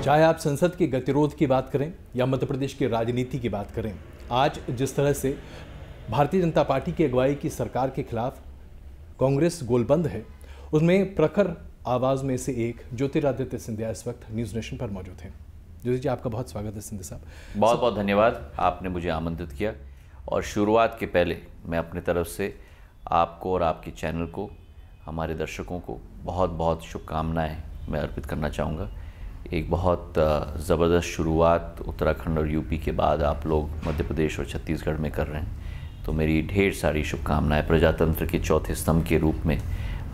चाहे आप संसद के गतिरोध की बात करें या मध्य प्रदेश की राजनीति की बात करें, आज जिस तरह से भारतीय जनता पार्टी की अगुवाई की सरकार के खिलाफ कांग्रेस गोलबंद है, उसमें प्रखर आवाज़ में से एक ज्योतिरादित्य सिंधिया इस वक्त न्यूज़ नेशन पर मौजूद हैं। ज्योति जी, आपका बहुत स्वागत है। सिंधिया साहब, बहुत बहुत धन्यवाद, आपने मुझे आमंत्रित किया। और शुरुआत के पहले मैं अपनी तरफ से आपको और आपके चैनल को, हमारे दर्शकों को बहुत बहुत शुभकामनाएं मैं अर्पित करना चाहूँगा। एक बहुत ज़बरदस्त शुरुआत उत्तराखंड और यूपी के बाद आप लोग मध्य प्रदेश और छत्तीसगढ़ में कर रहे हैं, तो मेरी ढेर सारी शुभकामनाएं। प्रजातंत्र के चौथे स्तंभ के रूप में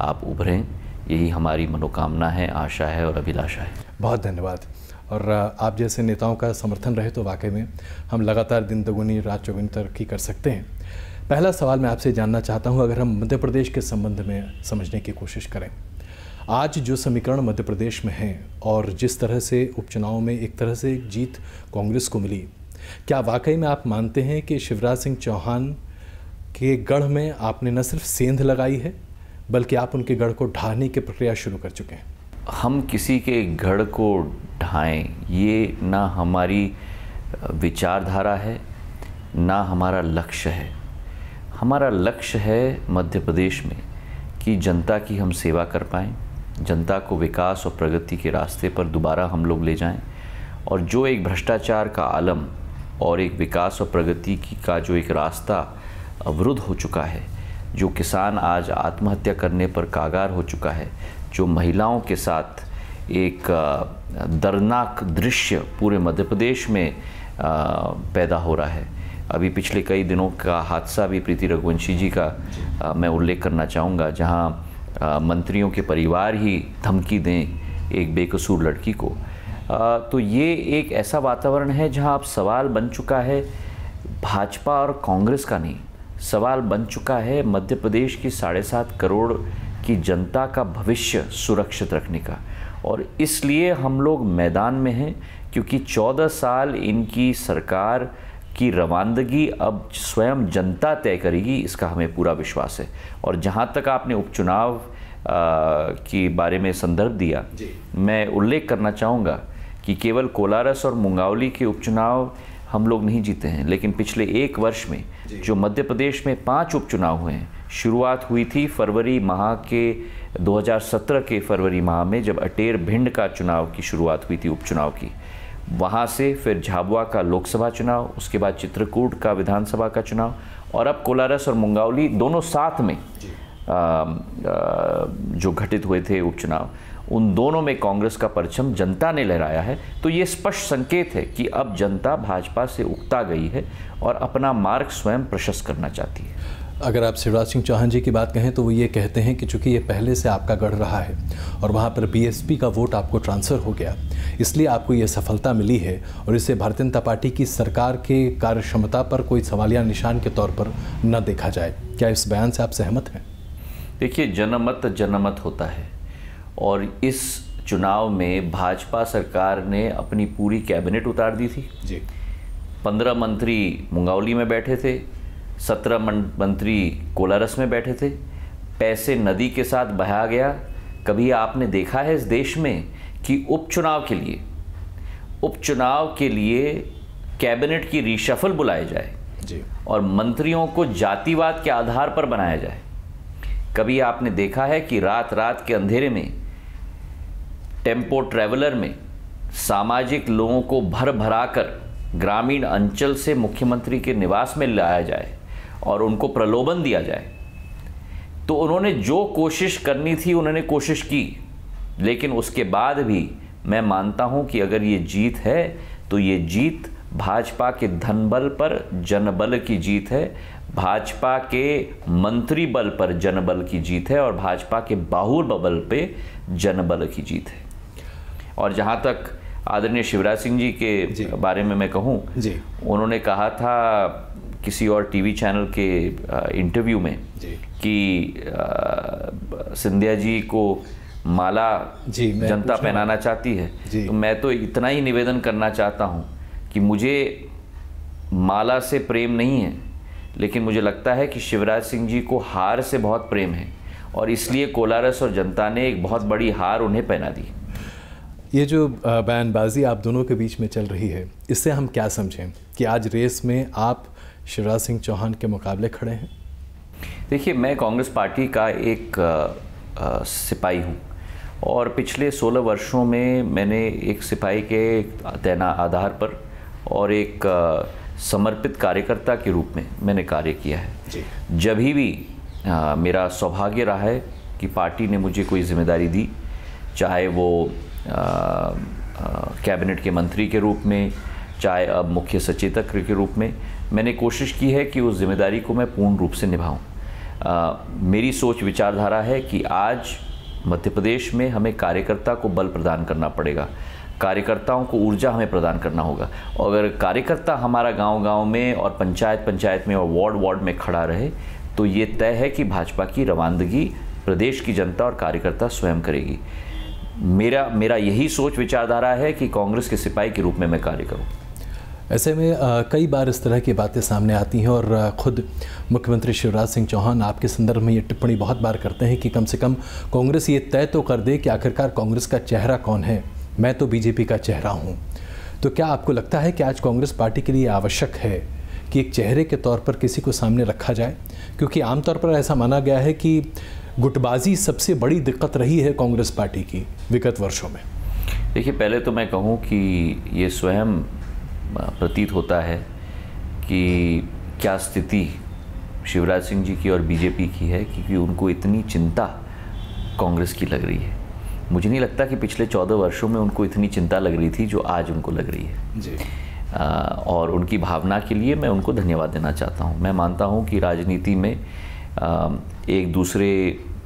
आप उभरें, यही हमारी मनोकामना है, आशा है और अभिलाषा है। बहुत धन्यवाद। और आप जैसे नेताओं का समर्थन रहे तो वाकई में हम लगातार दिन दोगुनी रात चौगुनी तरक्की कर सकते हैं। पहला सवाल मैं आपसे जानना चाहता हूं, अगर हम मध्य प्रदेश के संबंध में समझने की कोशिश करें, आज जो समीकरण मध्य प्रदेश में हैं और जिस तरह से उपचुनाव में एक तरह से जीत कांग्रेस को मिली, क्या वाकई में आप मानते हैं कि शिवराज सिंह चौहान के गढ़ में आपने न सिर्फ सेंध लगाई है बल्कि आप उनके गढ़ को ढाने की प्रक्रिया शुरू कर चुके हैं? हम किसी के गढ़ को ढाएं, ये ना हमारी विचारधारा है, ना हमारा लक्ष्य है। हमारा लक्ष्य है मध्य प्रदेश में कि जनता की हम सेवा कर पाएँ, जनता को विकास और प्रगति के रास्ते पर दोबारा हम लोग ले जाएं, और जो एक भ्रष्टाचार का आलम और एक विकास और प्रगति का जो एक रास्ता अवरुद्ध हो चुका है, जो किसान आज आत्महत्या करने पर कागार हो चुका है, जो महिलाओं के साथ एक दर्दनाक दृश्य पूरे मध्य प्रदेश में पैदा हो रहा है। अभी पिछले कई दिनों का हादसा भी प्रीति रघुवंशी जी का मैं उल्लेख करना चाहूँगा, जहाँ मंत्रियों के परिवार ही धमकी दें एक बेकसूर लड़की को। तो ये एक ऐसा वातावरण है जहाँ अब सवाल बन चुका है भाजपा और कांग्रेस का नहीं, सवाल बन चुका है मध्य प्रदेश की 7.5 करोड़ की जनता का भविष्य सुरक्षित रखने का। और इसलिए हम लोग मैदान में हैं, क्योंकि 14 साल इनकी सरकार की रवानदगी अब स्वयं जनता तय करेगी, इसका हमें पूरा विश्वास है। और जहाँ तक आपने उपचुनाव के बारे में संदर्भ दिया, मैं उल्लेख करना चाहूँगा कि केवल कोलारस और मुंगावली के उपचुनाव हम लोग नहीं जीते हैं, लेकिन पिछले 1 वर्ष में जो मध्य प्रदेश में 5 उपचुनाव हुए हैं, शुरुआत हुई थी फरवरी माह के 2017 के फरवरी माह में, जब अटेर भिंड का चुनाव की शुरुआत हुई थी उपचुनाव की। वहाँ से फिर झाबुआ का लोकसभा चुनाव, उसके बाद चित्रकूट का विधानसभा का चुनाव, और अब कोलारस और मुंगावली दोनों साथ में जो घटित हुए थे उपचुनाव, उन दोनों में कांग्रेस का परचम जनता ने लहराया है। तो ये स्पष्ट संकेत है कि अब जनता भाजपा से उकता गई है और अपना मार्ग स्वयं प्रशस्त करना चाहती है। अगर आप शिवराज सिंह चौहान जी की बात कहें तो वो ये कहते हैं कि चूंकि ये पहले से आपका गढ़ रहा है और वहाँ पर बीएसपी का वोट आपको ट्रांसफ़र हो गया, इसलिए आपको ये सफलता मिली है, और इससे भारतीय जनता पार्टी की सरकार के कार्य क्षमता पर कोई सवालिया निशान के तौर पर न देखा जाए। क्या इस बयान से आप सहमत हैं? देखिए, जनमत होता है, और इस चुनाव में भाजपा सरकार ने अपनी पूरी कैबिनेट उतार दी थी जी। 15 मंत्री मुंगावली में बैठे थे, 17 मंत्री कोलारस में बैठे थे। पैसे नदी के साथ बहाया गया। कभी आपने देखा है इस देश में कि उपचुनाव के लिए कैबिनेट की रीशफल बुलाए जाए जी, और मंत्रियों को जातिवाद के आधार पर बनाया जाए? कभी आपने देखा है कि रात के अंधेरे में टेम्पो ट्रैवलर में सामाजिक लोगों को भरा कर ग्रामीण अंचल से मुख्यमंत्री के निवास में लाया जाए और उनको प्रलोभन दिया जाए? तो उन्होंने जो कोशिश करनी थी उन्होंने कोशिश की, लेकिन उसके बाद भी मैं मानता हूं कि अगर ये जीत है तो ये जीत भाजपा के धनबल पर जनबल की जीत है, भाजपा के मंत्री बल पर जनबल की जीत है, और भाजपा के बाहुबल पे जनबल की जीत है। और जहां तक आदरणीय शिवराज सिंह जी के बारे में मैं कहूं, उन्होंने कहा था किसी और टीवी चैनल के इंटरव्यू में कि सिंधिया जी को माला जनता पहनाना चाहती है। तो मैं तो इतना ही निवेदन करना चाहता हूं कि मुझे माला से प्रेम नहीं है, लेकिन मुझे लगता है कि शिवराज सिंह जी को हार से बहुत प्रेम है, और इसलिए कोलारस और जनता ने एक बहुत बड़ी हार उन्हें पहना दी। ये जो बयानबाजी आप दोनों के बीच में चल रही है, इससे हम क्या समझें कि आज रेस में आप शिवराज सिंह चौहान के मुकाबले खड़े हैं? देखिए, मैं कांग्रेस पार्टी का एक सिपाही हूँ और पिछले 16 वर्षों में मैंने एक सिपाही के तैनात आधार पर और एक समर्पित कार्यकर्ता के रूप में मैंने कार्य किया है जी। जब भी मेरा सौभाग्य रहा है कि पार्टी ने मुझे कोई जिम्मेदारी दी, चाहे वो कैबिनेट के मंत्री के रूप में, चाहे अब मुख्य सचेतक के रूप में, मैंने कोशिश की है कि उस जिम्मेदारी को मैं पूर्ण रूप से निभाऊं। मेरी सोच विचारधारा है कि आज मध्य प्रदेश में हमें कार्यकर्ता को बल प्रदान करना पड़ेगा, कार्यकर्ताओं को ऊर्जा हमें प्रदान करना होगा। और अगर कार्यकर्ता हमारा गांव-गांव में और पंचायत में और वार्ड में खड़ा रहे तो ये तय है कि भाजपा की रवानदगी प्रदेश की जनता और कार्यकर्ता स्वयं करेगी। मेरा यही सोच विचारधारा है कि कांग्रेस के सिपाही के रूप में मैं कार्य करूं। ऐसे में कई बार इस तरह की बातें सामने आती हैं और खुद मुख्यमंत्री शिवराज सिंह चौहान आपके संदर्भ में ये टिप्पणी बहुत बार करते हैं कि कम से कम कांग्रेस ये तय तो कर दे कि आखिरकार कांग्रेस का चेहरा कौन है, मैं तो बीजेपी का चेहरा हूँ। तो क्या आपको लगता है कि आज कांग्रेस पार्टी के लिए आवश्यक है कि एक चेहरे के तौर पर किसी को सामने रखा जाए? क्योंकि आमतौर पर ऐसा माना गया है कि गुटबाजी सबसे बड़ी दिक्कत रही है कांग्रेस पार्टी की विगत वर्षों में। देखिए, पहले तो मैं कहूँ कि ये स्वयं प्रतीत होता है कि क्या स्थिति शिवराज सिंह जी की और बीजेपी की है, क्योंकि उनको इतनी चिंता कांग्रेस की लग रही है। मुझे नहीं लगता कि पिछले 14 वर्षों में उनको इतनी चिंता लग रही थी जो आज उनको लग रही है जी। और उनकी भावना के लिए मैं उनको धन्यवाद देना चाहता हूँ। मैं मानता हूँ कि राजनीति में एक दूसरे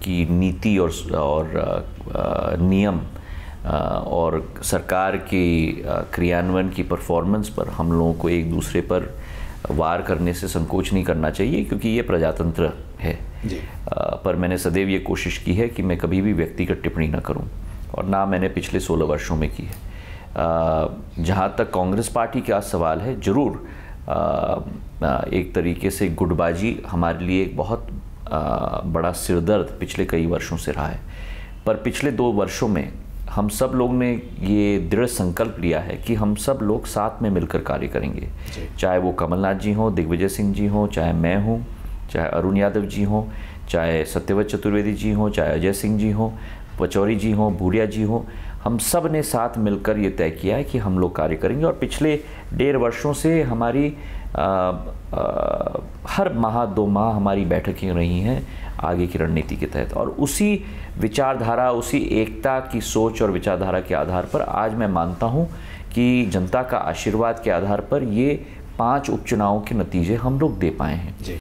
की नीति और नियम और सरकार के क्रियान्वयन की परफॉर्मेंस पर हम लोगों को एक दूसरे पर वार करने से संकोच नहीं करना चाहिए, क्योंकि ये प्रजातंत्र है जी। पर मैंने सदैव ये कोशिश की है कि मैं कभी भी व्यक्तिगत टिप्पणी न करूं, और ना मैंने पिछले 16 वर्षों में की है। जहाँ तक कांग्रेस पार्टी का सवाल है, ज़रूर एक तरीके से गुटबाजी हमारे लिए एक बहुत बड़ा सिरदर्द पिछले कई वर्षों से रहा है। पर पिछले 2 वर्षों में हम सब लोग ने ये दृढ़ संकल्प लिया है कि हम सब लोग साथ में मिलकर कार्य करेंगे, चाहे वो कमलनाथ जी हों, दिग्विजय सिंह जी हों, चाहे मैं हूँ, चाहे अरुण यादव जी हों, चाहे सत्यव्रत चतुर्वेदी जी हों, चाहे अजय सिंह जी हों, पचौरी जी हों, भूरिया जी हों। हम सब ने साथ मिलकर ये तय किया है कि हम लोग कार्य करेंगे। और पिछले 1.5 वर्षों से हमारी हर माह 2 माह हमारी बैठकें रही हैं आगे की रणनीति के तहत, और उसी विचारधारा, उसी एकता की सोच और विचारधारा के आधार पर आज मैं मानता हूं कि जनता का आशीर्वाद के आधार पर ये 5 उपचुनावों के नतीजे हम लोग दे पाए हैं जी।